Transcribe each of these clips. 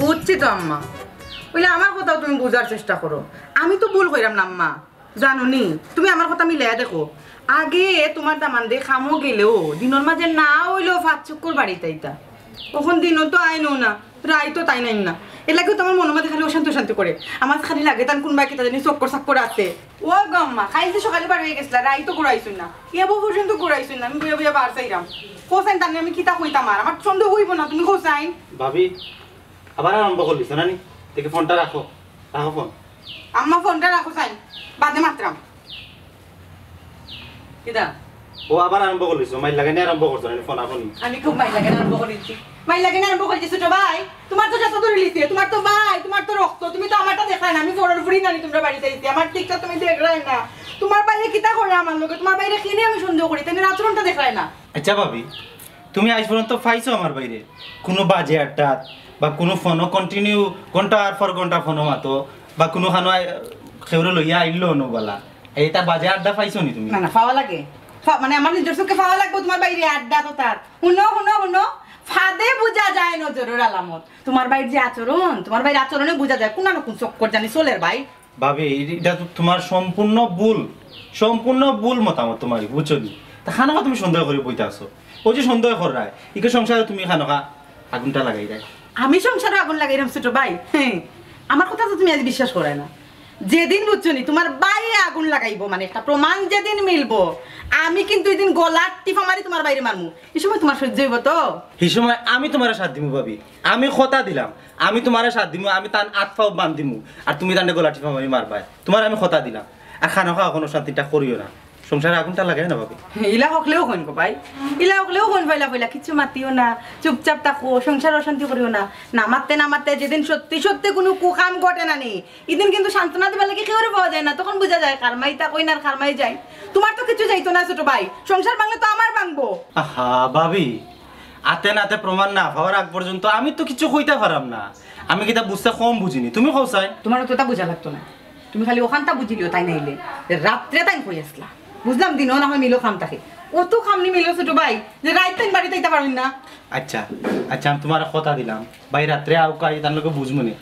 বুঝছি তো আম্মা, বলে আমার কথাও তুমি বোঝার চেষ্টা করো। আমি তো ভুল কইরাম না আম্মা, জানো নি? তুমি আমার কথা মিলে দেখো, আগে তোমার দামান দিয়ে খামো গেলেও দিনের মাঝে না হইলেও 5 চক্কর বাড়িতে আইতা। কখন দিনও তো আইনও না, রাই তো তাই নাই না। এলাকেও তো আমার মনের মধ্যে খালি অশান্তি অশান্তি করে। আমার খালি লাগে তার কোন বাকি তাদের চক্কর চাক্কর আছে। ও গম্মা খাইতে সকালে বার হয়ে গেছিল, রাই তো ঘুরাইছুন না, এবো পর্যন্ত ঘুরাইছুন না। আমি বুঝে বুঝে বার চাইরাম কোসাইন তার আমি কিতা কইতাম, আর আমার সন্দেহ হইব না। তুমি কোসাইন ভাবি আবার আরম্ভ করলিস না নি? দেখে ফোনটা রাখো, রাখো ফোন। আম্মা ফোনটা রাখো সাইন, বাদে মাত্রাম কিদা ও আবার আরম্ভ করলিস, মাইল লাগানি আরম্ভ করছ না ফোন আপনি। আমি খুব মাইল লাগে আরম্ভ করেছি, মাইল লাগে আরম্ভ করেছি। ছোট ভাই তোমার তো যত ধরে লিতে, তোমার তো ভাই, তোমার তো রক্ত, তুমি তো আমারটা দেখাই না। আমি ফোনের ফুরি না তোমরা বাড়িতে আইছি, আমার ঠিকটা তুমি দেখাই না। তোমার বাইরে কিতা করে আমার লোকে, তোমার বাইরে কিনে আমি সন্দেহ করি, তুমি আচরণটা দেখাই না। আচ্ছা ভাবি, তুমি আজ পর্যন্ত পাইছো আমার বাইরে কোনো বাজে আড্ডা বা কোনো ফোনও কন্টিনিউ ঘন্টার পর ঘন্টা ফোনও মাতো বা কোনো খানো খেউরে লইয়া আইলো নবলা, এইটা বাজে আড্ডা পাইছো নি তুমি? না না, পাওয়া লাগে, মানে আমার নিজের চোখে পাওয়া লাগবে। তোমার বাইরে আড্ডা তো তার শুনো শুনো শুনো, ফাঁদে বোঝা যায় নজরের আলামত। তোমার বাইরের যে আচরণ, তোমার বাইরের আচরণে বোঝা যায় কোন না কোন চক্কর জানি চলের ভাই। ভাবি এটা তো তোমার সম্পূর্ণ ভুল মতামত তোমার, বুঝছো নি? তা খানোকা তুমি সন্দেহ করে বইতে আসো, ও যে সন্দেহ কর রায় ইকে সংসারে তুমি খানোকা আগুনটা লাগাই দেয়। আমি সংসারে আগুন লাগাইলাম ছোট ভাই? হ্যাঁ, আমার কথা তো তুমি আজ বিশ্বাস করে না। যেদিন বুঝছো নি তোমার বাইরে আগুন লাগাইবো, মানে একটা প্রমাণ যেদিন মিলবো, আমি কিন্তু ওই দিন গলার টিপা মারি তোমার বাইরে মারমু। এই সময় তোমার সহ্য হইব তো? এই সময় আমি তোমার সাথ দিমু ভাবি, আমি কথা দিলাম আমি তোমার সাথ দিমু, আমি তার আতফাও বান্ধ দিমু, আর তুমি তান্ডে গলা টিপা মারি মারবাই, তোমার আমি কথা দিলাম। আর খানোকা কোনো শান্তিটা করিও না, সংসারে আগুনটা লাগাই না ভাবি। ইলা হকলেও হইন গো ভাই, ইলা হকলেও হইন পয়লা পয়লা কিছু মাতিও না, চুপচাপ থাকো, সংসার অশান্তি করিও না। না মারতে যেদিন সত্যি সত্যি কোনো কুকাম ঘটে না নি, এদিন কিন্তু সান্ত্বনা দিবার লাগে কেউ পাওয়া যায় না। তখন বোঝা যায় খারমাই তা কই না খারমাই যায়। তোমার তো কিছু যাইতো না ছোট ভাই, সংসার ভাঙলে তো আমার ভাঙবো। আহা ভাবি, আতে নাতে প্রমাণ না পাওয়ার আগ পর্যন্ত আমি তো কিছু কইতে পারাম না। আমি কিতা বুঝতে কম বুঝিনি, তুমি কৌসাই। তোমার তো তা বোঝা লাগতো না, তুমি খালি ওখানটা বুঝিলিও তাই নাইলে রাত্রে তাই কই আসলা। বুঝলাম দিনও না হয় মিলো খাম থাকে, অত খামনি মিলো ছোট ভাই যে রাত তাই বাড়িতে আইতে পারবেন না। আচ্ছা আচ্ছা, আমি তোমার কথা দিলাম ভাই, রাত্রে আউকাই তার লোকে বুঝবো নি।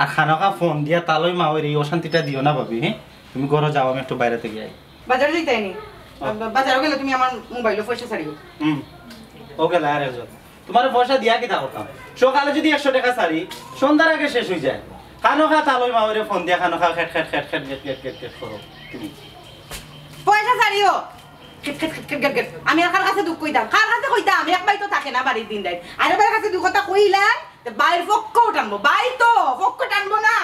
আর খানোকা ফোন দিয়া তালই মাওয়ের এই অশান্তিটা দিও না ভাবি। হ্যাঁ তুমি ঘরে যাও, আমি একটু বাইরে থেকে আই। বাজারে যাইতে আইনি, বাজারে গেলে তুমি আমার মোবাইলে পয়সা ছাড়িও। ওকে লায়ার একজন তোমার পয়সা দিয়া কিতা করতাম, সকালে যদি 100 টাকা ছাড়ি সন্ধ্যার আগে শেষ হয়ে যায়। খানোকা তালই মাওয়ের ফোন দিয়া খানোকা খেট খেট খেট খেট খেট খেট খেট খেট করো তুমি। পয়সা ছাড়িও খেট খেট খেট খেট খেট। আমি আর কার কাছে দুঃখ কইতাম, কার কাছে কইতাম? এক বাই তো থাকে না বাড়ির দিন দেয়, আর এবার কাছে দুঃখ কথা কইলাই বাইর পক্ষ টানবো, বাই তো পক্ষ টানবো না।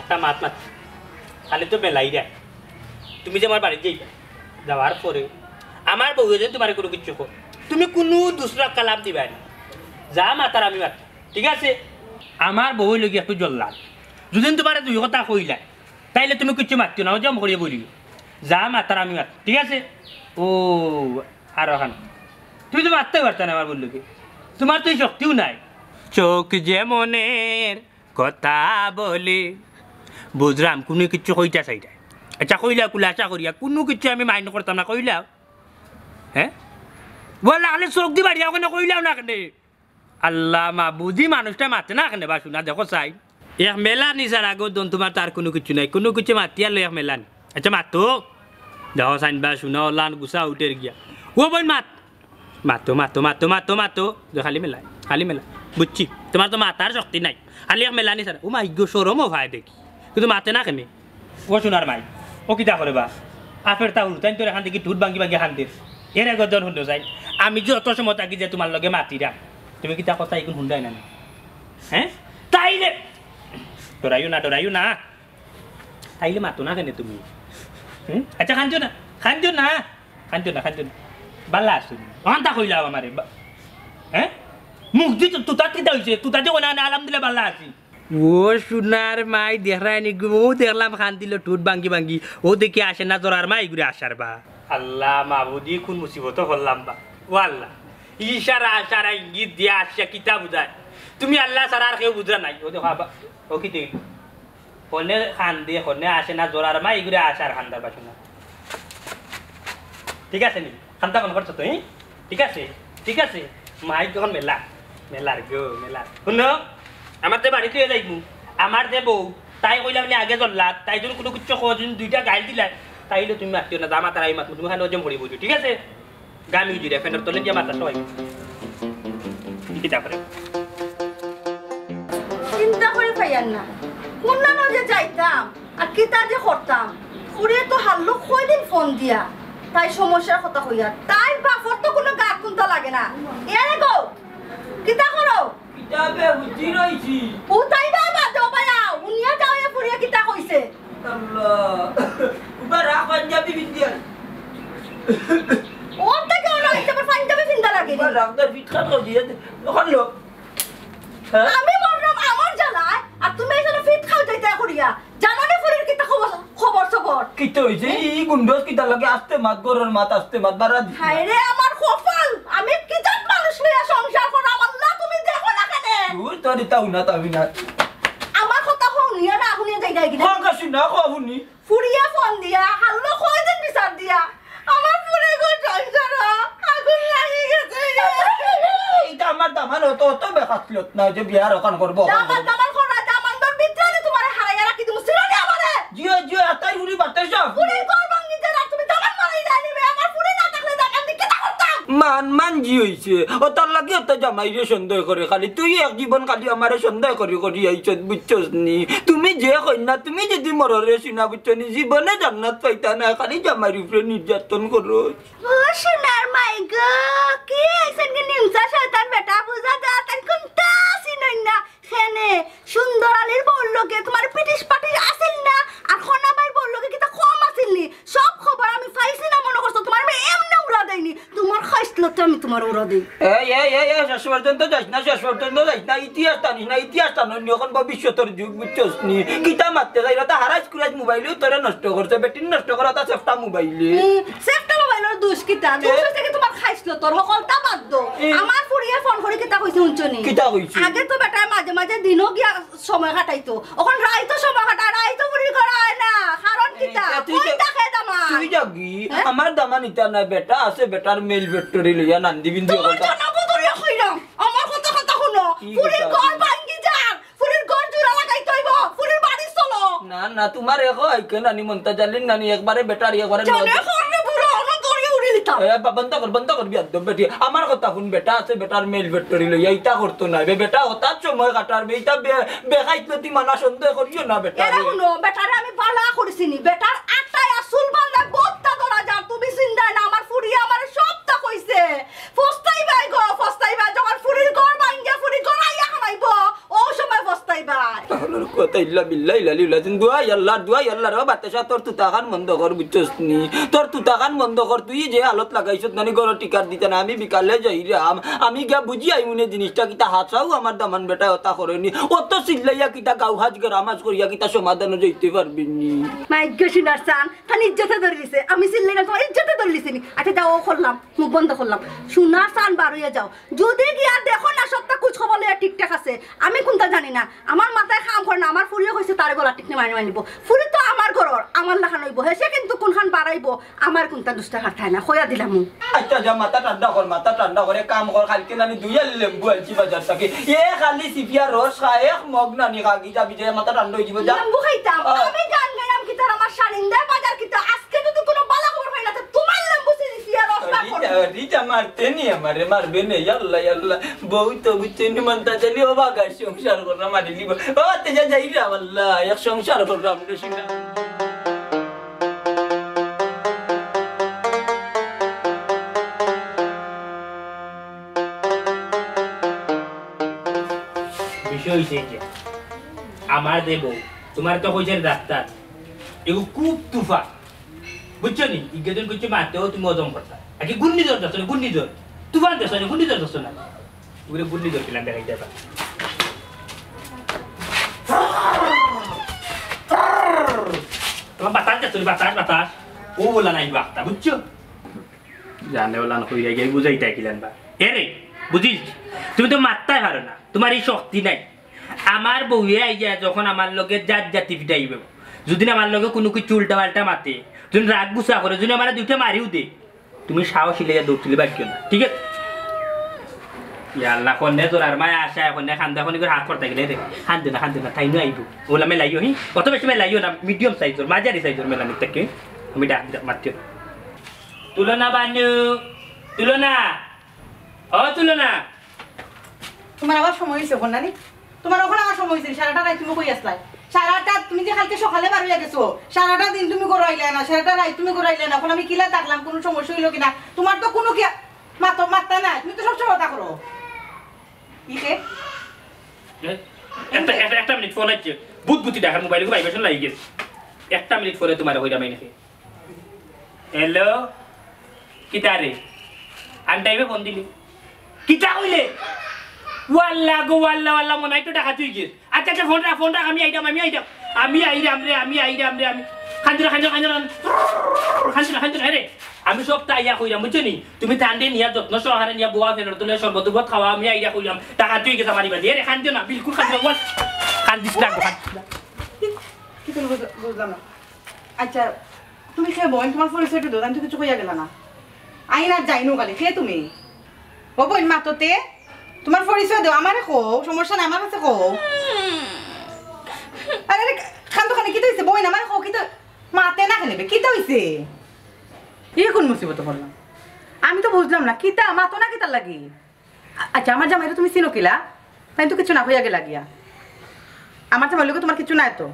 একটা মাত মাত খালি তো মেলাই দেয়। তুমি যে আমার বাড়িতে যাওয়ার পরে আমার বউ যদি তোমার কোনো কিছু কো, তুমি কোনো দুসরা কালাম দিবা না, যা মাতার আমি মাত, ঠিক আছে? আমার বউ লগি একটু জ্বললাম, যদি তোমার 2 কথা কইলা তাইলে তুমি কিছু মাতিও না, জম করিয়ে বলি যা মাতার আমি মাত, ঠিক আছে? ও আর ওখান তুমি তো মারতেই পারত না আমার বললো কি, তোমার তো এই শক্তিও নাই। চোখ যে মনের কথা বলে, বুঝলাম কোনো কিছু কইটা চাইটা। আচ্ছা কইলা কুলাচা করিয়া কোনো কিছু আমি মাইন্ড করতাম না, কইলাও হ্যাঁ বললা আলে চোখ দি বাড়িয়া ওখানে কইলাও না কেন? আল্লাহ মা বুঝি মানুষটা মাতে না কেন বা শোনা দেখো চাই এক মেলা নিচার আগত দন তোমার তার কোনো কিছু নাই, কোনো কিছু মাতিয়া লো এক মেলা নি। আচ্ছা মাতো দেখো চাইন বা শোনা লান গুছা উঠে গিয়া ও বই মাত মাতো মাতো মাতো মাতো মাতো খালি মেলা খালি মেলা, বুঝছি তোমার তো মাতার শক্তি নাই, খালি এক মেলা নিচার। ও মাই গো সরমও ভাই দেখি, কিন্তু মাতে না কেন? ও শোনার মাই ও কিতা করে বা আপের তা হল তাই তোর এখান থেকে টুট ভাঙ্গি ভাঙ্গি হান্দিস এর আগত জন শুনতে চাই। আমি যত সময় থাকি যে তোমার লগে মাতিরা, তুমি কিতা কথা এখন শুনদাই না? হ্যাঁ তাইলে ডরাইও না তাইলে মাতো না কেন তুমি? আচ্ছা খানছো না বাল্লা আসুন অন্তা কইলাও আমারে হ্যাঁ মুখ দি তুতা কিতা হয়েছে, তুতা যে ওনা আলহামদুলিল্লাহ বাল্লা আছি। ও সোনার মাই দেখায় নি, ও দেখলাম খান দিল টুট ভাঙ্গি ভাঙ্গি, ও দেখি আসে না তোর আর মাই ঘুরে আসার বা। আল্লাহ মাবুদি কোন মুসিবত করলাম বা, ও আল্লাহ ইশারা আশারা ইঙ্গিত দিয়া আসছে কিতা বুঝায় তুমি আল্লাহ ছাড়া আর কেউ বুঝা নাই ও দেখো আবা ও কি তুই হনে খান দিয়ে হনে আসে না জোরার মা এগুলো আসে আর খান্দার পাশে না ঠিক আছে নি খান্তা কোন করছো তুই ঠিক আছে ঠিক আছে মাই তখন মেলা মেলার গো মেলার শুনো আমার যে বাড়িতে যাইব আমার যে বউ তাই কইলাম নি আগে জ্বললা তাই যদি কোনো কিছু খোঁজ দুইটা গাইল দিলা তাইলে তুমি মাতিও না জামা তারাই মাত তুমি খানে ওজন পড়ি বুঝো ঠিক আছে গামি জুড়ে ফেনার তলে দিয়ে মাতা সবাই কিতা করে চিন্তা করে পাইয়ার না কোন যে যাইতাম আর কিতা যে করতাম ফুরিয়ে তো হারলো কয়দিন ফোন দিয়া তাই সমস্যার কথা হইয়া তাই বাফর তো কোনো গাত কুন্তা লাগে না এরে গো কিতা করো কিতাবে বুঝি রইছি ও তাই বাবা যাও পায়া উনিয়া যাও এ ফুরিয়ে কিতা কইছে আল্লাহ উবা রাখ পাঞ্জাবি বিদ্যা ওর থেকে ওরা ইচ্ছা পাঞ্জাবি চিন্তা লাগে উবা রাখ দর বিটখান কো দিয়ে এখন লো হ্যাঁ আমি বললাম আমার জ্বালায় আর তুমি এখানে ফিট খাও যাইতে করিয়া জানো না ফুরিয়ে কিতা খবর খবর কিতে হইছে ই গুন্ডস কিতা লাগে আস্তে মাত গরর মাত আস্তে মাত বাড়া দি হায় রে আমার কপাল আমি কি জাত মানুষ লইয়া সংসার করা আল্লাহ তুমি দেখো না কেন তুই তো দিতাও না তাবি না আমার কথা শুনিয়া না শুনিয়া যাই যাই কিনা কোন কাছি না কহুনি ফুরিয়া ফোন দিয়া হাল্লো কয়দিন বিচার দিয়া আমার পুরে গো সংসার আগুন লাগি গেছে এটা আমার দামান অত বেখাতলত না যে বিয়ার ওখান করব দামান করা দামান দর ভিতরে তোমারে হারাইয়া রাখি তুমি সিরানি আমারে জিও জিও আতাই হুরি বাতে সব পুরে করবাং নিজে রাখ তুমি দামান মারাই যাইবে আমার পুরে না থাকলে দামান দি কি করতাম মান জি হইছে ও তার লাগি এত জামাইরে সন্দেহ করে খালি তুই এক জীবন খালি আমারে সন্দেহ করি আইছ বুঝছস নি তুমি যে কইনা তুমি যদি মররে শুনা বুঝছনি জীবনে জান্নাত পাইতা না খালি জামাইর উপরে নির্যাতন করো ও সোনার মাই গো কি আইছেন কি নিমসা শয়তান বেটা বুঝা দা তাই কোনটা সিনই না খেনে সুন্দর আলীর বললোকে তোমার পিটিশ পাটিশ আসিল না আর খনা ভাই বললোকে কিটা কম আসিলনি সব খবর আমি পাইছি না মনে করছো তোমার আমি এমনি উড়া দেইনি তোমার খাইছলতে আমি তোমার উড়া দেই এই শেষ পর্যন্ত যাইস না শেষ পর্যন্ত যাইস না ইতিহাস টানিস না ইতিহাস টানি এখন ভবিষ্যতের যুগ বুঝছস নি কিতা মারতে যাই তা হারাইজ কুরাইজ মোবাইলেও তোরে নষ্ট করছে বেটিন নষ্ট করা তা চেষ্টা মোবাইলে সেফটা মোবাইলের দোষ কিটা দোষ হইছে কি তোমার খাইছল তোর সকলটা বাদ দো আমার ফুরিয়ে ফোন করে কিটা কইছে শুনছনি কিতা কইছে আগে তো বেটা মাঝে মাঝে দিনও গিয়া সময় কাটাইতো এখন রাইতো সময় কাটা রাইতো ফুরি করা হয় না কারণ কিটা কই তাকে দামা তুই জাগি আমার দামান ইতা না বেটা আছে বেটার মেল ফ্যাক্টরি লইয়া নান্দি বিন্দু তোমার জন্য বদরিয়া কইরাম আমার কথা শুনো ফুরির ঘর ভাঙ্গি যান ফুরির ঘর জোড়া লাগাইতে হইব ফুরির বাড়ি চলো না তোমার এখন আইকে নানি মন্তা জালিন নানি একবারে বেটার একবারে জানে করবে বুড়ো অন দড়ি উড়ি দিতাম বন্ধ কর বিয়াদ বেটি আমার কথা শুন বেটা আছে বেটার মেল ফ্যাক্টরি লইয়া ইটা করতো না বেটা হঠাৎ সময় কাটার ইটা বেখাইতলতি মানা সন্দেহ করিও না বেটা এরা শুনো বেটারে আমি বালা করিছিনি বেটার আটায় আসল বান্দা বত্তা ধরা যা তুমি চিন্তা না আমার ফুরিয়ে আমার সবটা কইছে ফস্তাইবাই গো ফস্তাইবা যখন ফুরির ঘর ভাঙ্গিয়া ফুরি গড়াইয়া খানাইব ও সময় ফস্তাইবা তাহলে কথা ইল্লা বিল্লাহ ইল্লা লিল্লাহ দুআ আল্লাহ রে বাতাসা তোর তুতাখান বন্ধ কর বুঝছস নি তোর তুতাখান বন্ধ কর তুই যে হালত লাগাইছত নানি গর টিকার দিতে না আমি বিকালে যাই রাম আমি গিয়া বুঝি আইমুনে জিনিসটা কিতা হাসাও আমার দামান বেটা ওটা করেনি অত চিল্লাইয়া কিতা গাও হাজ গরামাজ করিয়া কিতা সমাধান যাইতে পারবি নি মাইগ্য শুনার চান তান ইজ্জতে ধরে দিছে আমি চিল্লাই না তোমার ইজ্জতে ধরে দিছিনি আচ্ছা যাও করলাম মুখ বন্ধ করলাম শুনার চান বার হইয়া যাও যদি গিয়া দেখো না সবটা কুছ খবর লইয়া ঠিকঠাক আছে আমি কোনটা জানি না আমার মাথায় কাম করে না আমার ফুরিয়ে কইছে তার গলা ঠিক মানি মানিব ফুরি তো আমার ঘরর আমার লাখান হইব হেসে কিন্তু কোনখান বাড়াইব আমার কোনটা দুষ্টা খাটায় না কইয়া দিলাম আচ্ছা যা মাথা ঠান্ডা করে কাম কর খালকে নানি দুইয়া লেম্বু আনছি বাজার থেকে এ খালি সিপিয়া রস খায় এক মগ নানি খাগি যাবি যে মাথা ঠান্ডা হয়ে যাবে যা লেম্বু খাইতাম আমি গান গাইলাম কি তার আমার শালিন্দা বাজার কি আজকে যদি কোনো বালা খবর পাই না তো তোমার লেম্বু সিপিয়া রস খাবো রিটা মারতে নি আমারে মারবে নে আল্লাহ বহুত বুঝছেন মনটা চলি ও বাগা সংসার করা মারি লিব ও তেজা যাই রে আল্লাহ এক সংসার করলাম রে শুনা বিষয় হইছে যে আমার দেব তোমার তো কইছে ডাক্তার এগো খুব তুফা বুঝছো নি ইগেজন কইছে মাতেও তুমি ওজন করতা আকি গুন্নিজর দছ না গুন্নিজর তুফান দছ না গুন্নিজর দছ না ওরে গুন্নিজর কিলাম দেখাই দেবা তোমার বাতাস দছ বাতাস ও বলা নাই বাতা বুঝছো জানে বলা না কইয়া গিয়ে বুঝাইতা কিলাম বা এরে বুঝিস তুমি তো মারতেই পারো না, তোমার এই শক্তি নাই। আমার বউয়ে আইয়া যখন আমার লগে জাত জাতি পিটাইব, যদি আমার লগে কোনো কিছু উল্টা পাল্টা মাতে, যদি রাগ গুছা করে, যদি আমার দুইটা মারিও দে, তুমি সাহস হিলে দৌড় তুলি বাক্য না, ঠিক আছে? আল্লাহ কন্যা তোর আর মায়া আসা এখন খান্দা এখন হাত করতে গেলে রে খান্দে না তাই নয় আইব ওলা মেলাইও হি অত বেশি মেলাইও না, মিডিয়াম সাইজের মাঝারি সাইজের মেলা নিতে কে আমি ডাক মারতে তুলনা বানু তুলনা ও তুলনা তোমার আবার সময় হয়েছে ওখান নানি, তোমার ওখানে আমার সময় হয়েছে। সারাটা রাত তুমি কই আসলাই, সারাটা তুমি যে কালকে সকালে বার হইয়া গেছো, সারাটা দিন তুমি করে আইলে না, সারাটা রাত তুমি করে আইলে না। এখন আমি কিলা থাকলাম, কোনো সমস্যা হইলো কিনা? তোমার তো কোনো কি মাত্রা নাই, তুমি তো সবসময় কথা করো। ইকে একটা মিনিট ফোন আছে বুদ্ধি দেখার মোবাইলে ভাইব্রেশন লাগি গেছে, একটা মিনিট পরে তোমার হইরা মাই নাকি। হ্যালো কিতা রে আন টাইমে ফোন দিলি কিতা হইলে ওয়াল্লা গো ওয়াল্লা মনে হয় তো টাকা তুই গেছ। আচ্ছা ফোন রাখ আমি আইরাম রে আমি খাঞ্জনা রে আমি সব তাইয়া কইরাম বুঝছো নি, তুমি ঠান্ডে নিয়া যত্ন সহকারে নিয়া বোয়া ফেরত তুলে সর্বদুবত খাওয়া আমি আইরা কইরাম টাকা তুই গেছ মারিবা দিয়ে রে খাঞ্জো না বিলকুল খাঞ্জো ওয়াল খান্দিস না কি তুমি বুঝলাম না। আচ্ছা তুমি খেয়ে বোন, তোমার পরিচয়টা দো, আমি তো কিছু কইয়া গেল না। আইন আর যাইনো কালি খেয়ে তুমি ও বোন মাততে তোমার পরিচয় দাও, আমারে কো সমস্যা নাই, আমার কাছে কো। আরে খান দোকানে কি হইছে বোন, আমারে কো কি তো মাতে না খেলে কি তো হইছে? ইয়ে কোন মুসিবত করলাম আমি তো বুঝলাম না, কিতা মাতো না কিতা লাগি? আচ্ছা আমার জামাইরা তুমি চিনো কিলা? তাই তো কিছু না হইয়া গেলা গিয়া, আমার জামাই লোকে তোমার কিছু নাই তো?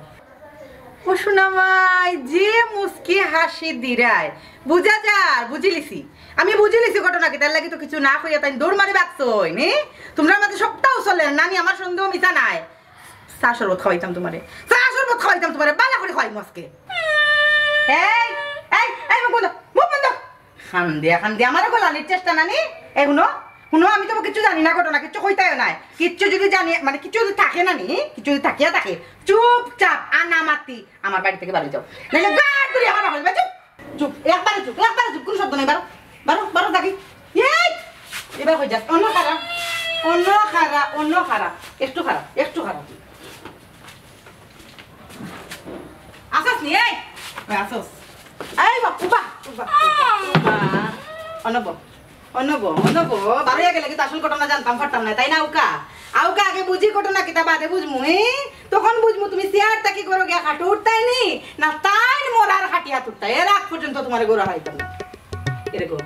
ও শোনামাই যে মুস্কি হাসি দিরায় বুঝা যার বুঝিলিছি, আমি বুঝিলিছি ঘটনা কি, তার লাগি তো কিছু না কইয়া তাই দৌড় মারি বাকছই নি। তোমরা আমাদের সপ্তাহ চলে নানি, আমার সন্দেহ মিছা নাই। চা শরবত খাওয়াইতাম তোমারে, বালা করে খাওয়াই আজকে। এই এই এই মুখ বন্ধ খান দে আমার গোলানির চেষ্টা নানি। এগুলো শুনো আমি তো কিছু জানি না, ঘটনা কিচ্ছু কইতাও নাই। কিচ্ছু যদি জানি মানে কিছু যদি থাকে নানি, কিছু যদি থাকিয়া থাকে চুপচাপ আনা মাতি আমার বাড়ি থেকে বাড়ি যাও, নাহলে গাড় ধরে আমার বাড়ি চুপ চুপ একবারে চুপ কোনো শব্দ নেই। বারো থাকি এবার হয়ে যাস। অন্য খারা একটু খারাপ আসস নি আসস এই বাপু অনব বারোয়া গেলে কিন্তু আসল ঘটনা জানতাম পারতাম না, তাই না? আউকা আগে বুঝি ঘটনা কিতা বাদে বুঝমু, তখন বুঝমু তুমি চেয়ার তাকি করো গিয়া হাঁটু উঠতাই নি না তাই মোরার হাঁটি হাত উঠতাই। এর আগ পর্যন্ত তোমার গোড়া হাইতাম না। এরে গো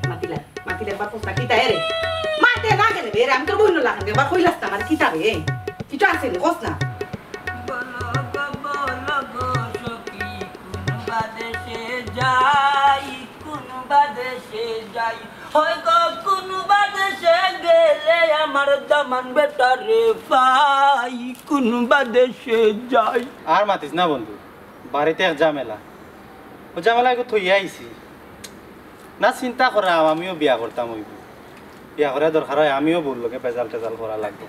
মাতিলে বাপুটা কিতা এরে মাতে না গেলে রে আমি তোর বইন লাগান বা কইলাস্তাম আর কিতা রে কিছু আছে নি কস না। আমার দামান বেটা রে ভাই কোন বাদেশে যাই। আর মাতিস না বন্ধু, বাড়িতে এক ঝামেলা, ও ঝামেলা একটু থইয়া আইছি না। চিন্তা করা আমিও বিয়া করতাম, হইব বিয়া করা দরকার হয়, আমিও বললো পেজাল টেজাল করা লাগবে,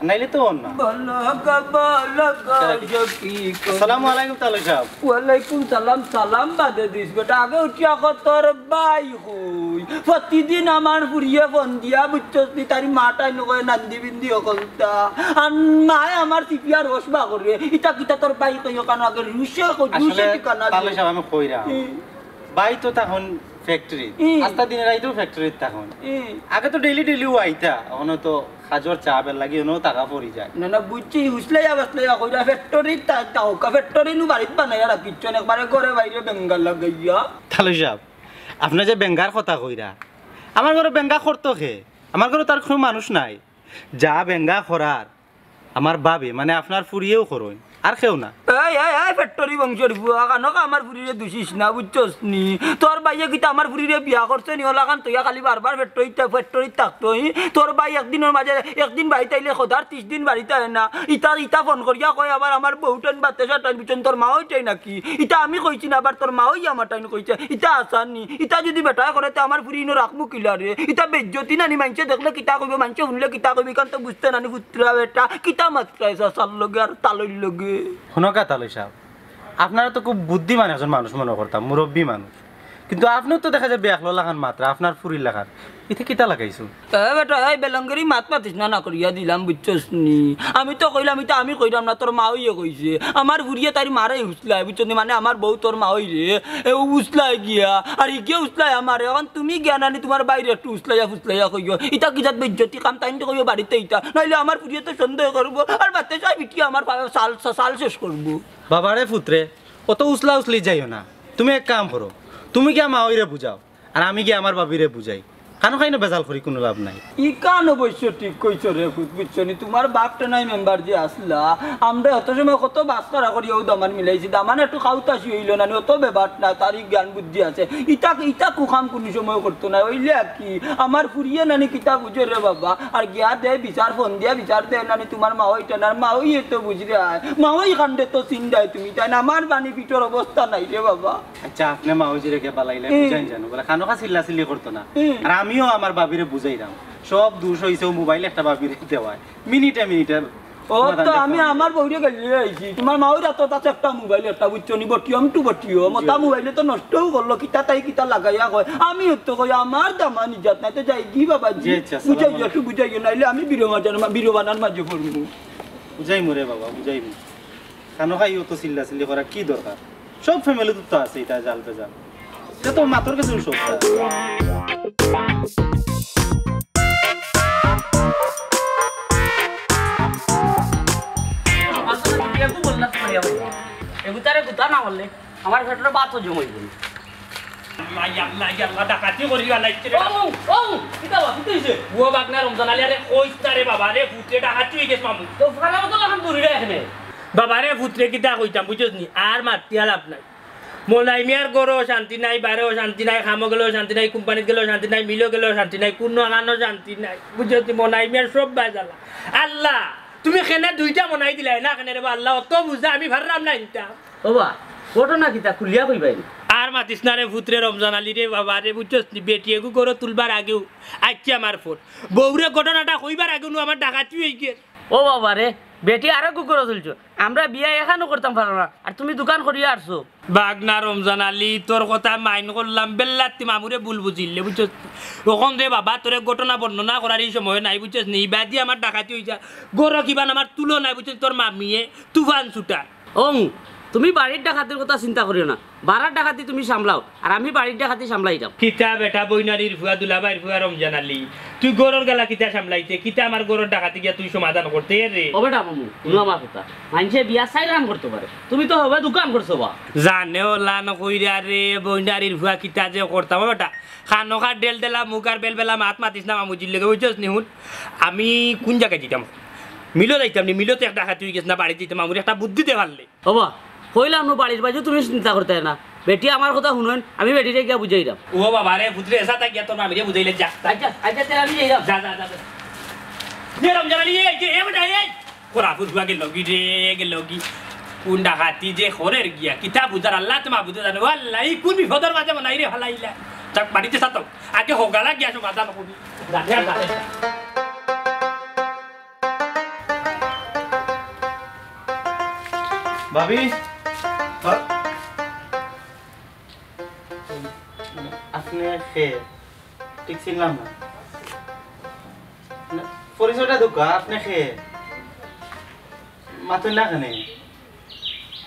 নাইলে তো অন্য। আসসালামু আলাইকুম তালুক সাহেব। ওয়ালাইকুম সালাম বাদে দিস বেটা, আগে উঠিয়া তোর বাই হই প্রতিদিন আমার ফুরিয়ে ফোন দিয়া বুঝছস নি তারি মাটাই নকয় নান্দি বিন্দি অকলতা আর মায় আমার চিপিয়া রসবা করে ইটা কিটা তোর বাই কই কারণ আগে রুশে কই রুশে ঠিকানা তালুক সাহেব আমি কইরা বাই তো তখন ফ্যাক্টরি আস্তা দিনের আইতো ফ্যাক্টরিত তখন আগে তো ডেইলি আইতা, এখন তো খাজর চা বেল লাগি ওনো টাকা পড়ি যায় না বুঝছি হুসলাইয়া বসলাইয়া কইরা ফ্যাক্টরি টাকা ফ্যাক্টরি নু বাড়িত বানাইয়া রাখিছ একবারে ঘরে বাইরে বেঙ্গাল লাগাইয়া। তালুক সাহেব আপনি যে বেঙ্গার কথা কইরা, আমার ঘরে বেঙ্গা করতো খে, আমার ঘরে তার কোনো মানুষ নাই। যা বেঙ্গা করার আমার বাবে মানে আপনার ফুরিয়েও করুন আর কেউ না। এই ফ্যাক্টরি বংশের বুয়া কানক আমার ফুরিরে দুষিস না বুঝছস নি, তোর বাইয়ে কিতা আমার ফুরিরে বিয়া করছে নি ওলা কান তুইয়া খালি বারবার ফ্যাক্টরি থাকতো। তোর বাই একদিনের মাঝে একদিন বাড়িতে আইলে খোদার 30 দিন বাড়িতে আয় না, ইটা ফোন করিয়া কয় আবার আমার বউটান বাতেসা টাইম বুঝছেন তোর মা হইটাই নাকি, ইটা আমি কইছি না আবার তোর মা হই আমার টাইম কইছে ইটা আসার নি। ইটা যদি বেটা করে আমার ফুরি ইনো রাখমু কিলা রে, ইটা বেজ্জতি নানি মানছে দেখলে কিতা কইবে মানছে শুনলে কিতা কইবি কারণ তো বুঝতে নানি পুত্রা বেটা কিতা মাত্রাইছা সার লগে আর তালইর লগে। শুনকা তালুক সাহেব আপনারা তো খুব বুদ্ধিমান একজন মানুষ মনে করতাম, মুরব্বী মানুষ, কিন্তু আপনিও তো দেখা যায় বেয়াকলো লাগান মাত্রা আপনার ফুরির লাগান ইতে কিতা লাগাইছো বেটা এই বেলঙ্গেরি মাত মাতিস না করিয়া দিলাম বুঝছস নি আমি তো কইলাম এটা আমি কইলাম না তোর মা হইয়ে কইছে আমার ঘুরিয়ে তার মারে উছলাই বুঝছস নি মানে আমার বউ তোর মা হই রে এ উছলাই গিয়া আর ইকে উছলাই আমার এখন তুমি জ্ঞানানি তোমার বাইরে একটু উছলাইয়া ফুসলাইয়া কইও এটা কি জাত বেজ্জতি কাম তাই তো কইও বাড়িতে ইটা নাইলে আমার ঘুরিয়ে তো সন্দেহ করবো আর বাতে চাই বিটি আমার সাল শেষ করবো বাবারে পুত্রে অত উসলা উসলি যাইও না তুমি এক কাম করো তুমি গিয়া মা ওইরে বুঝাও আর আমি গিয়ে আমার বাবিরে বুঝাই খানো খাই না বেজাল করি কোনো লাভ নাই ই কান অবশ্য ঠিক কইছ রে বুঝছনি তোমার বাপটা নাই মেম্বার যে আসলা আমরা অত সময় কত বাস করা করি ও দামান মিলাইছি দামান একটু খাউতাছি হইল না অত বেবাট না তারই জ্ঞান বুদ্ধি আছে ইটা কুখাম কোনো সময় করতো না ওইলে কি আমার ফুরিয়ে নানি কিতা বুঝে রে বাবা আর গিয়া দে বিচার ফোন দিয়া বিচার দে নানি তোমার মা হইটা না মা হই তো বুঝরে আয় মা হই কান্দে তো চিন্তায় তুমি তাই না আমার বানি পিঠর অবস্থা নাই রে বাবা আচ্ছা আপনি মা ওই রেখে পালাইলে বুঝাই জানো বলে খানো খা চিল্লা চিল্লি করতো না আর আমিও আমার বাবিরে বুঝাইলাম সব দোষ হইছে মোবাইল একটা বাবিরে দেওয়ায় মিনিটে ও তো আমি আমার বউরে গেলি আইছি তোমার মা ওই রাত আছে একটা মোবাইল একটা বুঝছনি বটিয়ম টু বটিও মতা মোবাইলে তো নষ্টও করলো কিতা তাই কিতা লাগাইয়া কয় আমি তো কই আমার দামা নিজাত নাই তো যাই কি বাবা জি বুঝাইয়া একটু বুঝাইয়া নাইলে আমি বিরোবানার মাঝে পড়বো বুঝাই মরে বাবা বুঝাই খানো খাই তো চিল্লা চিল্লি করা কি দরকার সব ফ্যামিলি তো আছে এটা জাল পেজাল এটা তো মাতর কাছে সব আমার ভেতরে বাত জমে গেল ডাকাতি করি ও বাগনা রমজান আলী আরে কইতারে বাবা রে ভূতে ডাকাতি হয়ে গেছে মামু তো ফালা মতো লাগাম দূরে এখানে বাবা রে ভূতরে কিতা কইতাম বুঝছ নি আর মাতিয়া লাভ নাই মোলাই মিয়ার গরো শান্তি নাই বাইরেও শান্তি নাই খামো গেলেও শান্তি নাই কোম্পানিত গেলেও শান্তি নাই মিলও গেলেও শান্তি নাই কোনো আনানো শান্তি নাই বুঝছ মোলাই মিয়ার সব বাজালা আল্লাহ তুমি কেনে দুইটা মনাই দিলাই না কেনে রে আল্লাহ অত বুঝা আমি ভারলাম না ইনটা বাবা ঘটনা কিতা খুলিয়া কইবাই আর মাতিস না রে ভূতরে রমজান আলী রে বাবা রে বুঝছস নি বেটিয়েগু করো তুলবার আগেও আচ্ছা আমার ফোন বউরে ঘটনাটা কইবার আগেও আমার ডাকাতি হয়ে গেছে ও বাবা রে বেটি আরো কুকুরো চলছো আমরা বিয়া এখানো করতাম পারো না আর তুমি দোকান করিয়া আসছো বাগনা রমজান আলী তোর কথা মাইন করলাম বেল্লাতি মামুরে ভুল বুঝিলে বুঝছস ওখান রে বাবা তোরে ঘটনা বর্ণনা করার এই সময় নাই বুঝছস নি বাদি আমার ডাকাতি হইছা গরো কিবান আমার তুলো নাই বুঝছস তোর মামিয়ে তুফান ছুটা ও তুমি বাড়ির ডাকাতির কথা চিন্তা করিও না বাড়ার ডাকাতি তুমি সামলাও আর আমি বাড়ির ডাকাতি সামলাই যাও কিতা বেটা বইনারির ফুয়া দুলাবাইর ফুয়া রমজান আলী তুই গরুর গেলা কিতা সামলাইতে কিতা আমার গরুর ডাকাতি গিয়া তুই সমাধান করতে রে ও বেটা মামু তুমি আমার কথা মানুষে বিয়া চাই রান করতে পারে তুমি তো হবে দোকান করছো বা জানে ওলা নকইরা রে বইনারির ফুয়া কিতা যে করতাম বেটা খানো খা ডেল ডেলা মুখ আর বেল বেলা মাত মাতিস না মামু জিল্লে বুঝছস নি হুন আমি কোন জায়গায় যেতাম মিলো যাইতাম নি মিলোতে একটা ডাকাতি হয়ে গেছে না বাড়ি যেতাম মামুর একটা বুদ্ধিতে পারলে ও বা কইলাম নো বাড়ির বাজু তুমি চিন্তা করতে না বেটি আমার কথা শুনুন আমি বেটিরে গিয়া বুঝাই দাম ও বাবা রে ভূতরে এসা তা গিয়া তোর মামিরে বুঝাইলে যা আচ্ছা আচ্ছা তাহলে আমি যাই দাম যা যা যা নে রমজান আলী এই যে এ বেটা এই কোরা ফুটবা গেল কি রে গেল কি কোন ডাকাতি যে খরের গিয়া কিতা বুঝার আল্লাহ তোমা বুঝে জানো আল্লাহ এই কোন বিপদের মাঝে বানাই রে হালাইলা তাক বাড়িতে সাতো আগে হোগালা গিয়া সমাধান করবি জানে জানে ভাবি আপনি ঠিক ছিলাম না পরিচয়টা দোকা আপনি খেয়ে মাথুন না কেন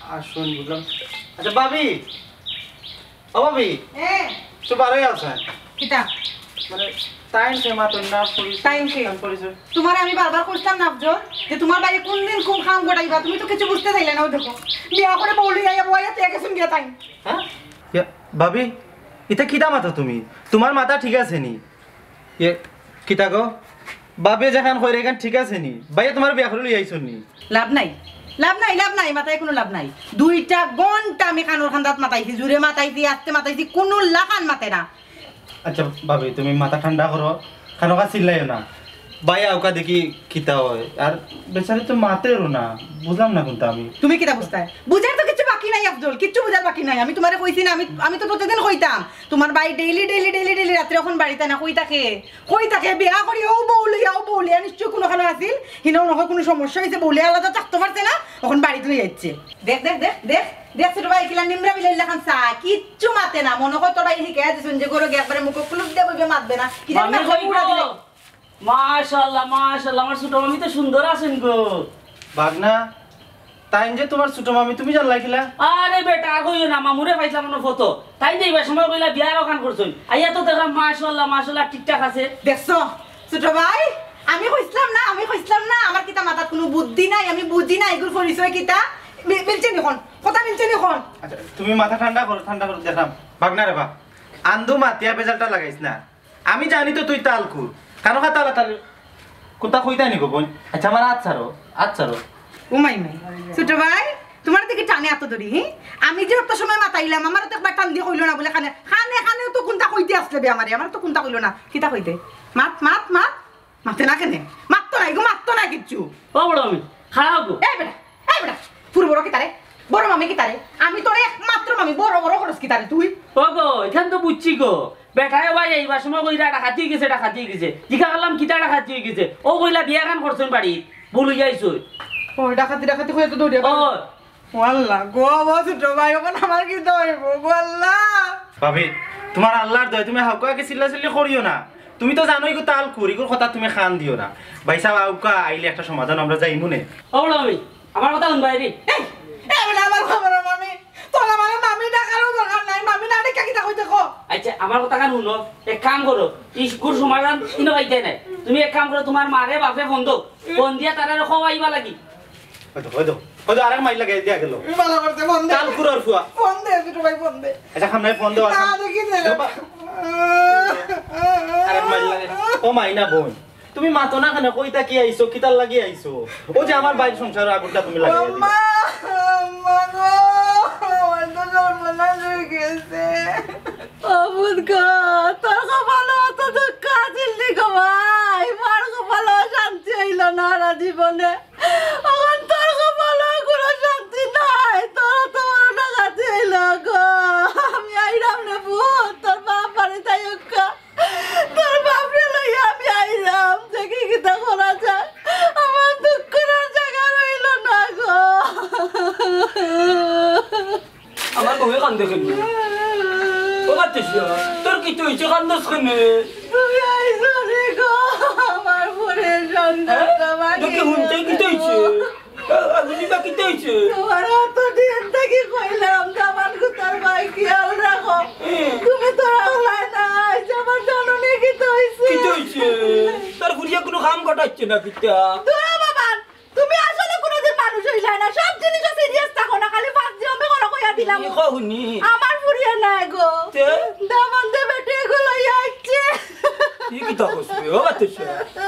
আসুন বুঝলাম আচ্ছা ভাবি ও ভাবি তো বারোই আছেন কিতা মানে টাইম সে মাথুন না টাইম কে পরিচয় তোমার আমি বারবার করতাম না আফজল যে তোমার বাড়ি কোন দিন কোন খাম গোটাইবা তুমি তো কিছু বুঝতে চাইলে না ও দেখো বিয়া করে বউলি যাইয়া বইয়া তে গেছুন গিয়া তাই হ্যাঁ ভাবি এটা কিতা মাথা তুমি তোমার মাথা ঠিক আছে নি এ কিতা গো বাবে যেখান কইরে এখান ঠিক আছে নি ভাইয়া তোমার বিয়া করে লই আইছুন নি লাভ নাই লাভ নাই লাভ নাই মাথায় কোনো লাভ নাই 2টা ঘন্টা আমি কানোর খান্দাত মাতাইছি জুরে মাতাইছি আস্তে মাতাইছি কোনো লাগান মাতে না আচ্ছা ভাবি তুমি মাথা ঠান্ডা করো খানোকা চিল্লাইও না ভাইয়া ওকা দেখি কিতা হয় আর বেচারি তো মাতেরও না বুঝলাম না কোনটা আমি তুমি কিটা বুঝতাই বুঝার তো কিছু বাকি নাই আফজল কিচ্ছু বুঝার বাকি নাই আমি তোমারে কইছি না আমি তো প্রতিদিন কইতাম তোমার ভাই ডেইলি রাত্রে এখন বাড়িতে না কই থাকে বিয়া করি ও বউলিয়া নিশ্চয় কোনো খানা আছিল হিনাও নহয় কোনো সমস্যা হয়েছে বউলিয়া আলাদা থাকতে পারছে না এখন বাড়িতে লই যাচ্ছে দেখ দেখ দেখ দেখ দেখছ রে ভাই কিলা নিমরা বিলাই লেখান চা কিচ্ছু মাতে না মনে কর তোরা এই শিখাই দিছুন যে গরো একবারে মুখ কুলুপ দিয়ে বইবে মাতবে না কি জানি মামি কই গো মাশাআল্লাহ মাশাআল্লাহ আমার ছোট মামি তো সুন্দর আছেন গো ভাগনা তাই যে তোমার ছোট মামি তুমি জানলাই খিলা আরে বেটা আর কইও না মামুরে পাইছিলাম না ফটো তাই যাইবা সময় কইলা বিয়ার ওখান করছই আইয়া তো দেখলাম মাশাআল্লাহ মাশাআল্লাহ ঠিকঠাক আছে দেখছ ছোট ভাই আমি কইছিলাম না আমার কিতা মাথাত কোনো বুদ্ধি নাই আমি বুঝি না এগুলো পরিচয় কিতা মিলছে নিখন কথা মিলছে নিখন আচ্ছা তুমি মাথা ঠান্ডা করো দেখলাম ভাগনা রে বা আন্দু মাতিয়া বেজালটা লাগাইছ না আমি জানি তো তুই তালকুর কানো খা তাল কোনটা কইতা নি গো বোন আচ্ছা আমার আচ্ছা উমাই মাই ছোট ভাই তোমার দিকে টানে এত ধরি হি আমি যে অত সময় মাতাইলাম আমার তো একবার টান দিয়ে কইলো না বলে খানে তো কোনটা কইতে আসলে বে আমারে আমার তো কোনটা কইলো না কিতা কইতে মাতে না কেনে মাততো না কিচ্ছু ও বড় মামি খারাপ গো এই বেটা পুরো বড় কিতারে বড় মামি কিতারে আমি তোর একমাত্র মামি বড় খরচ কিতারে তুই ও গো এখান তো বুঝছি গো বেটায় ভাই এইবার সময় কইরা ডাকাতি গেছে জিজ্ঞা করলাম কিতা ডাকাতি গেছে ও কইলা বিয়া গান করছেন বাড়ি বলে যাইছো ওই ডাকাতি হয়ে তো দৌড়ে ও আল্লাহ গো ছোট ভাই ওখানে আমার কি দইব গো আল্লাহ ভাবি তোমার আল্লাহর দয় তুমি হাউকাকে চিল্লাচিল্লি করিও না তুমি তো জানোই গো তাল কুরিগুর কথা তুমি খান দিও না ভাই সাহেব আউকা আইলে একটা সমাধান আমরা যাই মনে ও বড় মামি আমার কথা শুনবা রে এই বলে আমার খবর মামি তোলা মানে মামি ডাকারও দরকার নাই মামি না ডেকে কিতা কই দেখো আচ্ছা আমার কথা কান শুনো এক কাম করো স্কুল সমাধান ইনো পাইতে নাই তুমি এক কাম করো তোমার মারে বাপে ফোন দিয়া তারা খাওয়াইবা লাগি হয়তো আরেক মাইল লাগাই দিয়া গেল ভালো করতে ফোন দে তাল কুরার ফুয়া ফোন দে ছোট ভাই ফোন দে আচ্ছা খামনে ফোন দাও না দেখি দে আরেক মাইল লাগে ও মাইনা বোন তুমি মাতো না কেন কইতা কি আইছো কিতার লাগি আইছো ও যে আমার বাইর সংসার আগুনটা তুমি লাগাই দিলে মা গো আমার তো জন্মনা হয়ে গেছে অবুদ গো তোর কপালে অত দুঃখ আছিল নি গো ভাই মার কপালে শান্তি হইল না আর জীবনে এখন তোর কপালে কোনো শান্তি নাই তোর তো বড় ডাকাতি হইল গো আমি আইরাম রে ভূত তোর বাপ বাড়ি তাই তোর বাপরে লইয়া আমি আইরাম দেখি কিতা করা যায় আমার দুঃখ করার জায়গা রইল না গো আমার বউয়ে কান্দে কেন ও বাচ্চা তোর কিছু হয়েছে কান্দস কেন তুমি আইসো রে গো আমার পরের সন্তানটা তোকে হুনতে কি হয়েছে আগুনি বা কি হয়েছে তোমার অত দিন থেকে কইলাম জামান কুতার ভাই খেয়াল রাখো তুমি তো রাখলাই না আমার জননে কি হইছে কি হয়েছে তোর বুড়িয়া কোনো কাম ঘটাচ্ছে না কিতা তোরা বাবা তুমি আসলে কোনোদিন মানুষ হইলাই না সব জিনিস সিরিয়াস থাকো না খালি ফাঁক দিয়ে আমি কোনো কইয়া দিলাম হুনি আমার ফুরিয়ে নাই গো তে দামান দে বেটে গুলো আইছে কি কিতা কইছে ও বাচ্চা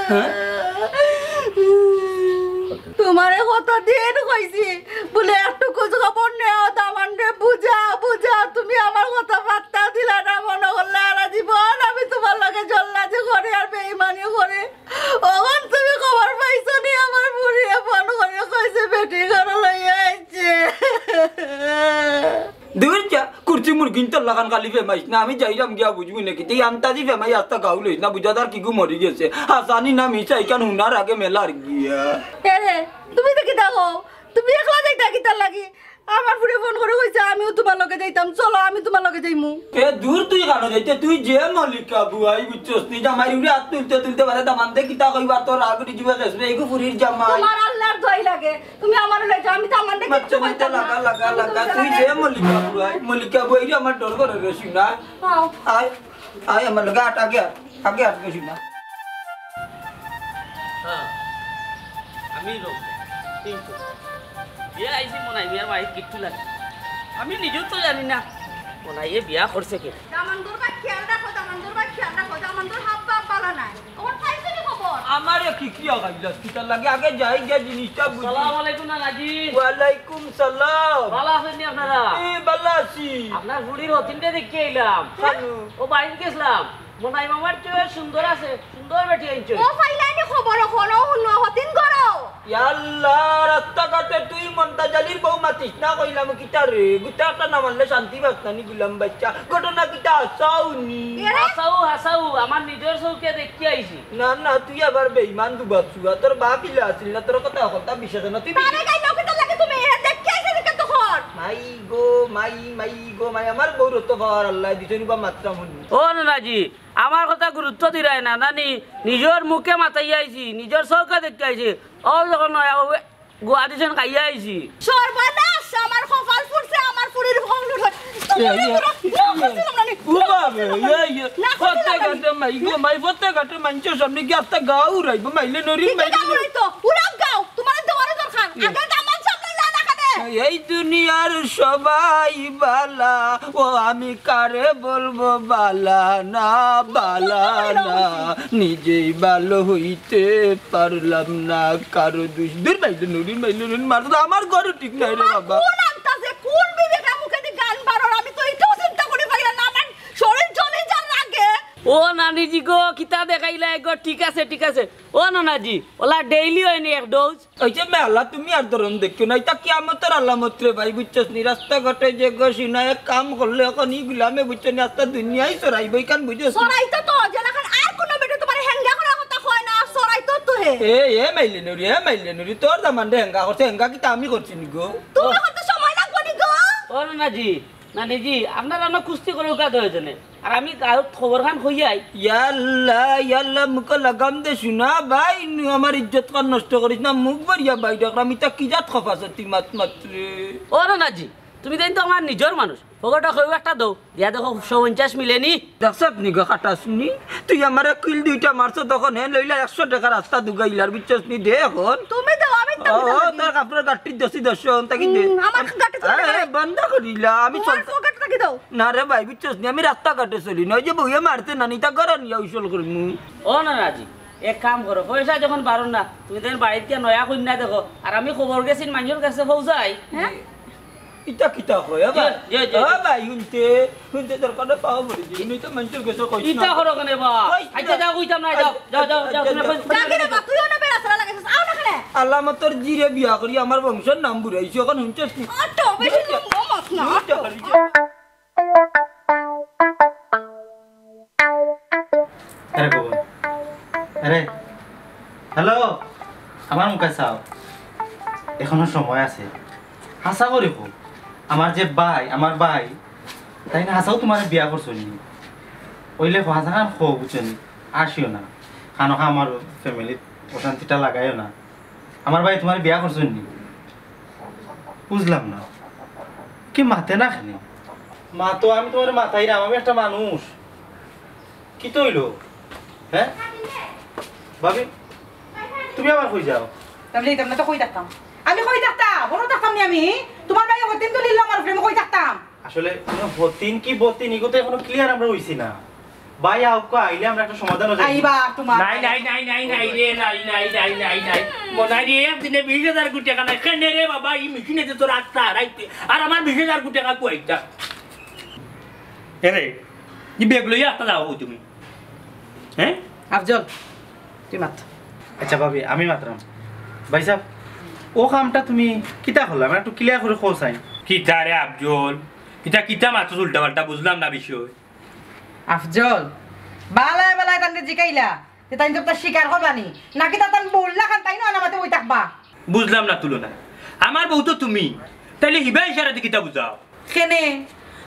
হ্যাঁ তোমারে কত দিন কইছি বলে একটু খোঁজ খবর নেও দামান রে বুঝা তুমি আমার কথা পাত্তা দিলা না মনে করলে আর জীবন আমি তোমার লগে জল্লাজি করে আর বেঈমানি করে ওখান তুমি খবর পাইছো নি আমার বুড়িয়ে ফোন করে কইছে বেটি ঘর লইয়া আইছে দূর যা কুর্চি মুরগিন তো লাগান খালি ফেমাইস না আমি যাইরাম গিয়া বুঝবি নাকি তুই আন্তাজি ফেমাই আস্তা গাউ লইস না বুঝাদার কি গু মরি গেছে হাসানি না মিছা ইকান হুনার আগে মেলার গিয়া এরে তুমি দেখি দেখো তুমি একলা যাইতা কিতার লাগি আমার ফুড়ে ফোন করে কইছে আমিও তোমার লগে যাইতাম চলো আমি তোমার লগে যাইমু এ দূর তুই কেন যাইতে তুই যে মল্লিকা বুয়াই বুঝছস নি জামাই উড়ে হাত তুলতে পারে দামান দে কিতা কইবার তোর আগরি জিবা গেছে এইগু ফুরির জামাই তোমার আল্লাহর দই লাগে তুমি আমার লই যাও আমি তো আমার দেখে বাচ্চা মাইতে লাগা তুই যে মল্লিকা বুয়াই রে আমার ডর করে রে শুনা পাও আয় আমার লগা আগে আটকে শুনা হ্যাঁ আমি রোগ কিন্তু বিয়া আইছি মনে হয় বিয়ার মাইক কিট্টু লাগে আমি নিজেও তো জানি না মনে হয় বিয়া করছে কে দামানদুর বা খেয়াল রাখো দামানদুর হাত পা পালা নাই ওর পাইছে নি খবর আমার কি কি আগাইলাস কিতা লাগে আগে যাই গিয়া জিনিসটা বুঝি আসসালামু আলাইকুম নানাজি ওয়ালাইকুম সালাম ভালো আছেন নি আপনারা ভালো আছি আপনার বুড়ির হতিনটা দেখে এলাম খানু ও বাইরে গেছিলাম মনে হয় মামার চেয়ে সুন্দর আছে সুন্দর বেটি আইছো ও পাইলাইনি খবর কোনো হুনো হতিন করো ইয়াল্লাহ রাস্তাঘাটে তুই মন্তা জালির বউ মাতিস না কইলাম কিতা রে গুটাটা না মানলে শান্তি বাসনানি গুলাম বাচ্চা ঘটনা কিতা আসাউনি হাসাও আমার নিজের চৌকে দেখি আইছি না তুই আবার বেঈমান দুবাবছু তোর বাপ ইলা আছিল না তোর কথা বিশ্বাস না তুই তারে গাই লোকে তো লাগে তুমি এ দেখে আইছে দেখে তখন মাই গো মাই মাই গো মাই আমার গৌরত্ব পাওয়ার আল্লাহ দিছনি বা মাত্রা মনি ও নানাজি আমার কথা গুরুত্ব দিলাই না নানি নিজের মুখে মাতাই আইছি নিজের চৌকা দেখতে আইছি ও যখন গুয়া দিছেন খাইয়া আইছি সর্বনাশ আমার কপাল ফুরছে আমার পুরির ভং লুট প্রত্যেক মাই গো মাই প্রত্যেক মানুষের সামনে কি একটা গাও রাইব মাইলে নরি মাইলে তো উড়াও গাও তোমার দেওয়ার দরকার আগে দামান সামনে না দেখাতে এই দুনিয়ার সবাই বালা ও আমি কারে বলবো বালা না নিজেই ভালো হইতে পারলাম না কারো দুষ দূর মাইলে মারতো আমার ঘরে ঠিক নাই রে বাবা কোন আনতাছে কোন বিবেকা মুখে দি গান বারর আমি তো এটাও চিন্তা করে পাইলাম না আমার শরীর জ্বলে যার লাগে ও নানিজি গো কিতা দেখাইলা গো ঠিক আছে ও নানাজি ওলা ডেইলি হয়নি এক ডোজ ওই যে মেলা তুমি আর ধরুন দেখো না এটা কিয়ামতের আলামত রে ভাই বুঝছস নি রাস্তা ঘাটে যে গসিনা এক কাম করলে এখন ইগুলামে বুঝছ নি আস্তা দুনিয়াই চড়াইব কান বুঝছস সরাইতো তো যেলাখান আর কোন বেটা তোমার হ্যাঙ্গা করা কথা কয় না সরাইতো তো হে এ মাইলে নুরি তোর দামান রে হেঙ্গা করছে হেঙ্গা কি আমি করছি নি গো তুমি কত সময় লাগবে নি গো ও নানিজি আপনারা না কুস্তি করে উকা দয়জনে আর আমি গাঁত খবর খান হইয়াই ইয়াল্লা মুখ লাগাম দে শুনা ভাই আমার ইজ্জত কার নষ্ট করিস না মুখ বাড়িয়া ভাই ডাকলাম আমি তা কি জাত খপাস মাত্রে ও নানাজি তুমি দেন তো আমার নিজের মানুষ ফগটা কইও একটা দাও দিয়া দেখো 150 মিলেনি দেখছত নি গো খাটাস নি তুই আমারে কিল দুইটা মারছ তখন হে লইলা 100 টাকা রাস্তা দুগাইলার বুঝছস নি দে এখন তুমি দাও আমি তো ও তোর কাপড় গাটি দশন তাকি দে আমার গাটি চলে বন্ধ করিলা আমি চল পকেট লাগি দাও না রে ভাই বুঝছস নি আমি রাস্তা কাটে চলি নয় যে বইয়া মারতে না নিতা ঘর নিয়া উসল করমু ও নানাজি এক কাম করো পয়সা যখন পারো না তুমি দেন বাড়িতে নয়া কন্যা দেখো আর আমি খবর গেছি মানুষের কাছে পৌঁছাই হ্যাঁ ইটা কিটা কয় ভাই যে ভাই হুনতে দরকার পাও বলি নি তো মানুষের কাছে কইছ না ইটা করো কেন বা আচ্ছা যাও কইতাম না যাও তুমি জাগি না বা তুইও না বেড়া চলা লাগাইছিস আও না কেন আল্লামতর জিরে বিয়া করি আমার বংশের নাম বুড়াইছি এখন হুনছস নি অটো বেশি কমস না আরে বাবা আরে হ্যালো আমার মুখে চাও এখনো সময় আছে হাসা করি হোক আমার ভাই তাই না হাসাও তোমার বিয়া করছো নি ওইলে হাসা খান খো বুঝছো নি আসিও না খানো খা আমার ফ্যামিলির অশান্তিটা লাগাইও না আমার ভাই তোমার বিয়া করছো নি বুঝলাম না কি মাতে না খানি মা তো আমি তোমার মাথায় না আমি একটা মানুষ কি তো হইলো হ্যাঁ ভাবি তুমি আবার কই যাও তাহলে এটা তো কই থাকতাম আমি কই থাকতাম বড় থাকতাম নি আমি তোমার ভাই হতেন তো লিল্লা আমার প্রেম কই থাকতাম আসলে হতিন কি বতিন এগুলো তো এখনো ক্লিয়ার আমরা হইছি না ভাই আউকা আইলে আমরা একটা সমাধান হয়ে আইবা তোমার নাই রে নাই মনে রে একদিনে 20,000 কোটি টাকা নাই কেন রে বাবা এই মেশিনে তো রাস্তা রাইতে আর আমার 20,000 কোটি টাকা কইতা এরে ই বেগ লইয়া আসতে যাও তুমি হ্যাঁ আফজল তুই মাত আচ্ছা ভাবি আমি মাত্রাম ভাই সাহেব ও কামটা তুমি কিতা হলাম একটু ক্লিয়ার করে খোঁচাই কিতা রে আফজল কিতা মাত্র উল্টা পাল্টা বুঝলাম না বিষয় আফজল বালায় বালায় তান্তে জিকাইলা যে তাই তো শিকার হবানি নাকি তান বললা খান তাই না আমাতে ওই থাকবা বুঝলাম না তুলনা আমার বউ তো তুমি তাইলে হিবা ইশারাতে কিতা বুঝাও কেনে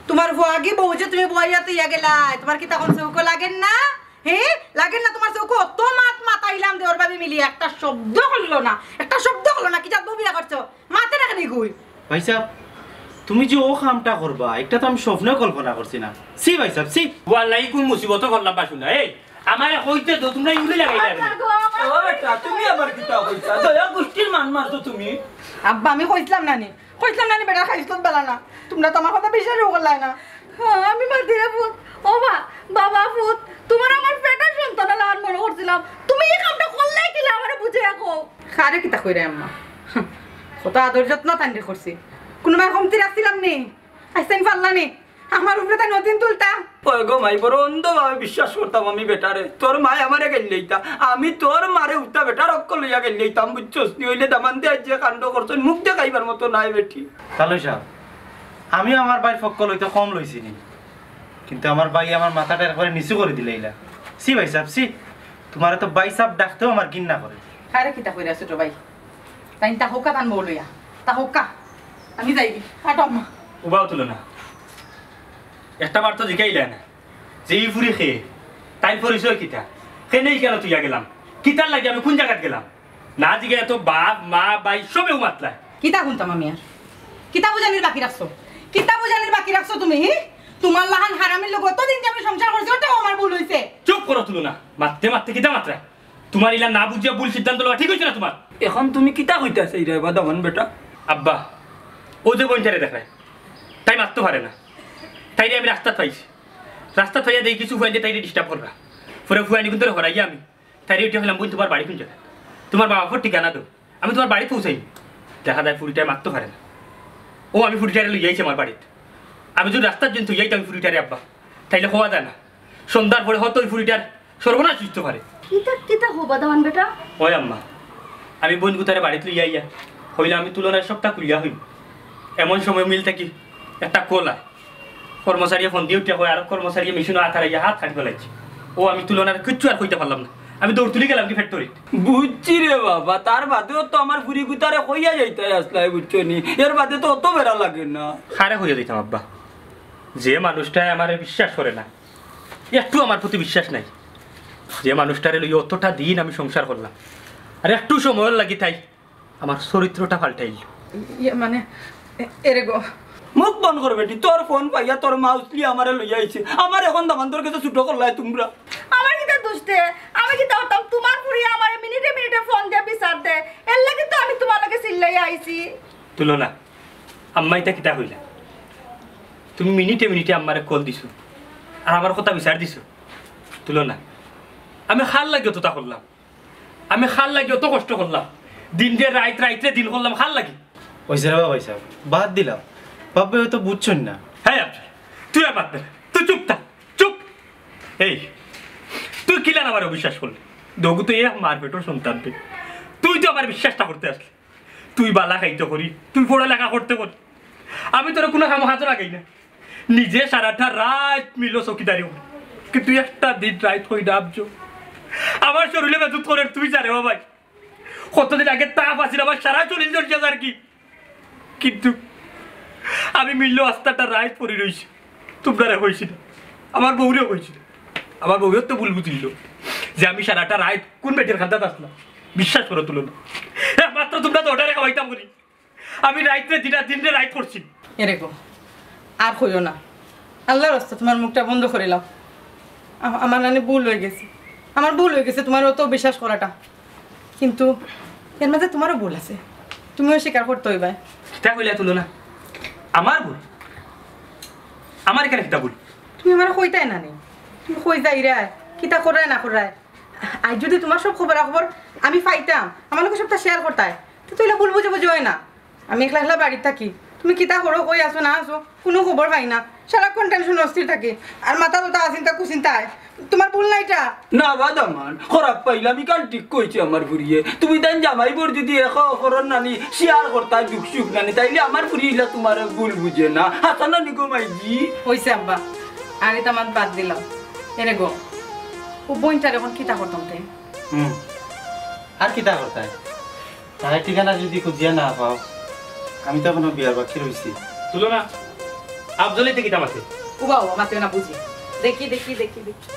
তোমার ভুয়াগি বউ যে তুমি বইয়াতে ইয়া গেলা তোমার কি তখন চৌক লাগেন না হে লাগেন না তোমার চৌক অত মাতাইলাম দেওয়ার ভাবি মিলি একটা শব্দ হলো না কি যাত বিয়া করছো মাতে না কেন গুই ভাই সাহেব তুমি যে ও কামটা করবা একটা তো আমি স্বপ্নেও কল্পনা করছি না সি ভাই সাহেব সি ওয়াল্লাহি কোন মুসিবত করলাম পাছু না এই আমারে কইতে তো তোমরা ইউলে লাগাইলা ও বেটা তুমি আবার কিতা কইছা দয়া গোষ্ঠীর মান মারছো তুমি আব্বা আমি কইছিলাম নানি বেটা খাইছ বেলা না তোমরা তো আমার কথা বিশ্বাস করলাই না আমি মাদিরা ফুট ও বাবা ফুট তোমার আমার পেটের সন্তান লাগান মনে করছিলাম তুমি এই কামটা করলেই কি আমারে বুঝে রাখো খারে কিতা কইরে আম্মা কত আদর যত্ন তান্ডে করছি কোনোবার কমতি রাখছিলাম নি আইসেন পারলা নি আমার উপরে তাই নতুন তুলতা ওই গো মাই বড় অন্ধভাবে বিশ্বাস করতাম আমি বেটারে তোর মাই আমারে গেলেইতা আমি তোর মারে উঠা বেটার অক্কল লইয়া গেলেইতাম বুঝছস নি হইলে দামান দিয়ে যে কাণ্ড করছো মুখ দেখাইবার মতো নাই বেটি তাহলে সাহেব আমি আমার ভাইয়ের পক্ষ লইতে কম লইছি নি কিন্তু আমার ভাই আমার মাথাটা একবারে নিচু করে দিলে ইলা সি ভাই সাহেব সি তোমার তো ভাই সাহেব ডাকতেও আমার ঘৃণা করে খারে কিতা কইরা ছোট ভাই তাই তা হোকা তান বলইয়া তা হোকা আমি যাইবি হাঁটো আম্মা উবাও তুলো না একটা বার তো জিকাইলে না যে এই ফুরি খেয়ে তাই পরিচয় কিতা সে নেই কেন তুইয়া গেলাম কিতার লাগে আমি কোন জায়গাত গেলাম না জিগে তো বাপ মা বাই সবেও মাতলায় কিতা শুনতাম আমি আর কিতা বুঝানির বাকি রাখছো কিতা বুঝানির বাকি রাখছো তুমি তোমার লাহান হারামির লোক অতদিন যে আমি সংসার করছি ওটাও আমার ভুল হয়েছে চুপ করো তুলো না মারতে মারতে কিতা মাত্রা তোমার ইলা না বুঝিয়া ভুল সিদ্ধান্ত লওয়া ঠিক হয়েছে না তোমার এখন তুমি কিতা কইতাছে রে বাদামান বেটা আব্বা ও যে বঞ্চারে দেখায় তাই মারতে পারে না তাই আমি রাস্তা পাইছি রাস্তা থাইয়া দেখি কিছু ফুয়াইলে তাই ডিস্টার্ব করবা পরে ফুয়াইনি কিন্তু হরাইয়া আমি তাই উঠে হলাম বই তোমার বাড়ি কোন জায়গায় তোমার বাবা ঠিকানা দো আমি তোমার বাড়ি পৌঁছাই দেখা যায় ফুরিটায় মারতে পারে না ও আমি ফুরিটারে লই যাইছি আমার বাড়িতে আমি যদি রাস্তার জন্য তুই যাইতাম ফুরিটারে আব্বা তাইলে হওয়া যায় না সন্ধ্যার পরে হয়তো ওই ফুরিটার সর্বনাশ বুঝতে পারে কিতা কিতা হবা দামান বেটা ওই আম্মা আমি বোন গুতারে বাড়িতে লইয়া ইয়া হইলে আমি তুলনায় সবটা খুলিয়া হইব এমন সময় মিল থাকি একটা কোলা কর্মচারী ফোন দিয়ে উঠে হয় আর কর্মচারী মেশিনও হাতারাইয়া হাত খাটি ফেলাইছে ও আমি তুলনার কিচ্ছু আর কইতে পারলাম না আমি দৌড় তুলি গেলাম কি ফ্যাক্টরি বুঝছি রে বাবা তার বাদেও তো আমার ফুরি গুতারে কইয়া যাইতে আসলাই বুঝছো নি এর বাদে তো অত বেড়া লাগে না খারে হইয়া দিতাম আব্বা যে মানুষটা আমার বিশ্বাস করে না একটু আমার প্রতি বিশ্বাস নাই যে মানুষটারে লই অতটা দিন আমি সংসার করলাম আর একটু সময় লাগি তাই আমার চরিত্রটা পাল্টাইল মানে এরে গো মুখ বন্ধ কর বেটি তোর ফোন পাইয়া তোর মা উঠলি আমারে লইয়া আইছে আমার এখন দামান তোর কাছে ছুটো করলাই তোমরা আমার কিতা দুষ্টে আমি কিতা হতাম তোমার পুরি আমার মিনিটে মিনিটে ফোন দিয়ে বিচার দে এর লাগি তো আমি তোমার লগে চিল্লাই আইছি তুলো না আম্মাইটা কিতা হইলা তুমি মিনিটে মিনিটে আম্মারে কল দিছো আর আমার কথা বিচার দিছো তুলো না আমি খাল লাগিও তো তা করলাম আমি খাল লাগিও তো কষ্ট করলাম দিন দিয়ে রাইতে দিন করলাম খাল লাগি হয়েছে রে বাবা সাহেব বাদ দিলাম বাবা হয়তো বুঝছেন না হ্যাঁ আব্বা তুই আর বাদ দে তুই চুপ থাক চুপ এই তুই কিলান আমার অবিশ্বাস করলি দগু তো এ মার পেটোর সন্তান তুই তো আমার বিশ্বাসটা করতে আসলি তুই বালা খাইতে করি তুই পড়ালেখা করতে করি আমি তোর কোনো কাম হাতে লাগাই না নিজে সারাটা রাত মিলো চকিদারি কিন্তু তুই একটা দিন রাত হই ডাবছো আমার শরীরে মেদুত করে তুই জানে ভাই কতদিন আগে তাপ আসিল আমার সারা 40,000 আর কি কিন্তু আমি মিললেও আস্তাটা রাত পরি রয়েছি তোমরা হয়েছি না আমার বউরেও হয়েছিল আমার বউরেও তো ভুল বুঝিল যে আমি সারাটা রাত কোন বেটের খান্দাত আসলাম বিশ্বাস করো তুলো না মাত্র তোমরা তো অর্ডারে খাওয়াইতাম বলি আমি রাইতে দিনে রাইত করছি এরে গো আর হইও না আল্লাহর রাস্তা তোমার মুখটা বন্ধ করে লাও আমার নানি ভুল হয়ে গেছে আমার ভুল হয়ে গেছে তোমার অত বিশ্বাস করাটা কিন্তু এর মাঝে তোমারও ভুল আছে তুমিও স্বীকার করতে হইবা কিতা কইলা তুলো না আমার ভুল আমার এখানে কিতা ভুল তুমি আমার কইতাই না নি তুমি কই যাই রে কিতা করায় না করায় আজ যদি তোমার সব খবর আমি পাইতাম আমার লোক সবটা শেয়ার করতাই তো তুই ভুল বুঝে বুঝে হয় না আমি একলা একলা বাড়িতে থাকি তুমি কিতা করো কই আসো না আসো কোনো খবর পাই না সারাক্ষণ টেনশন অস্থির থাকে আর মাথা তো চিন্তা কুচিন্তায় তোমার ভুল না এটা না বাদামান খারাপ পাইলাম কাল ঠিক কইছে আমার ফুরিয়ে তুমি তাই জামাই বোর যদি এখন নানি শেয়ার করতা দুঃখ সুখ নানি তাইলে আমার ফুরিয়েলা তোমার ভুল বুঝে না হাতা নানি গো মাইজি হইছে আব্বা আর এটা আমার বাদ দিলাম এরে গো ও বইনটার এখন কিতা করতাম তাই আর কিতা করতাই তাই ঠিকানা যদি খুঁজিয়া না পাও আমি তো এখনো বিয়ার বাকি রয়েছি তুলো না আফজলিতে কিতাম আছে উবা ও মাতে না বুঝি দেখি দেখি দেখি দেখি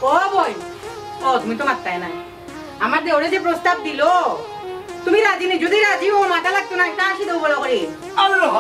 ও বই ও তুমি তো মারতাই নাই আমার দেওরে যে প্রস্তাব দিল তুমি রাজি নেই যদি রাজি ও মাথা লাগতো না এটা আসি দেবো বলো করে আল্লাহ